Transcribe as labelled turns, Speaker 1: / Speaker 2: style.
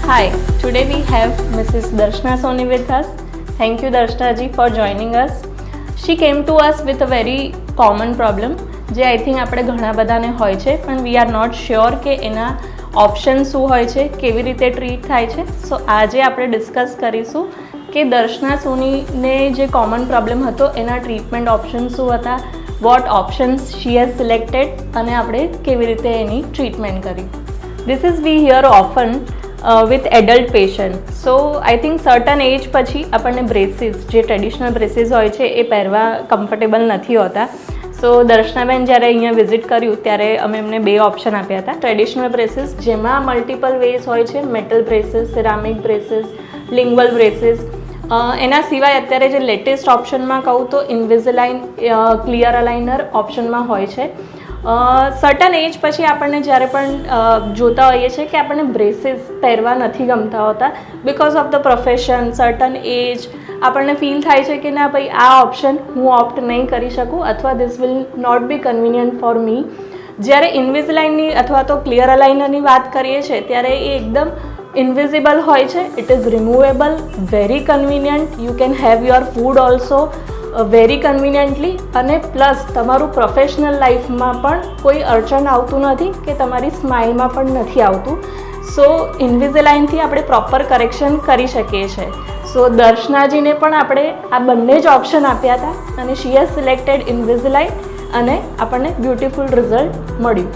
Speaker 1: Hi, today we have Mrs. Darshna Soni with us. Thank you Darshna ji for joining us. She came to us with a very common problem જે I think આપણે ઘણા બધાને હોય છે પણ we are not sure કે એના option શું હોય છે, કેવી રીતે ટ્રીટ થાય છે. સો આજે આપણે ડિસ્કસ કરીશું કે દર્શના સોનીને જે કોમન પ્રોબ્લેમ હતો એના ટ્રીટમેન્ટ ઓપ્શન શું હતા, what options she has selected અને આપણે કેવી રીતે એની ટ્રીટમેન્ટ કરી. This is we here often with adult patient. So I think certain age પછી આપણને બ્રેસીસ, જે ટ્રેડિશનલ બ્રેસીસ હોય છે એ પહેરવા કમ્ફર્ટેબલ નથી હોતા. સો દર્શનાબેન જ્યારે અહીંયા વિઝિટ કર્યું ત્યારે અમે એમને બે ઓપ્શન આપ્યા હતા. ટ્રેડિશનલ બ્રેસીસ જેમાં મલ્ટિપલ વેઝ હોય છે, metal braces, ceramic braces, lingual braces. એના સિવાય અત્યારે જે લેટેસ્ટ ઓપ્શનમાં કહું તો ઇન્વિઝલાઇન ક્લિયર અલાઇનર ઓપ્શનમાં હોય છે. સર્ટન એજ પછી આપણને જ્યારે પણ જોતા હોઈએ છીએ કે આપણને બ્રેસીસ પહેરવા નથી ગમતા હોતા because of the profession, certain age. આપણને ફીલ થાય છે કે ના ભાઈ આ ઓપ્શન હું ઓપ્ટ નહીં કરી શકું અથવા this will not be convenient for me. જ્યારે ઇન્વિઝલાઇનની અથવા તો ક્લિયર અલાઇનરની વાત કરીએ છીએ ત્યારે એ એકદમ ઇન્વિઝિબલ હોય છે. It is removable, very convenient. You can have your food also very conveniently અને પ્લસ તમારું પ્રોફેશનલ લાઈફમાં પણ કોઈ અડચણ આવતું નથી કે તમારી સ્માઇલમાં પણ નથી આવતું. સો ઇન્વિઝલાઇનથી આપણે પ્રોપર કરેક્શન કરી શકીએ છીએ. સો દર્શનાજીને પણ આપણે આ બંને જ ઓપ્શન આપ્યા હતા અને શી હેઝ સિલેક્ટેડ ઇન્વિઝલાઇન અને આપણને બ્યુટિફુલ રિઝલ્ટ મળ્યું.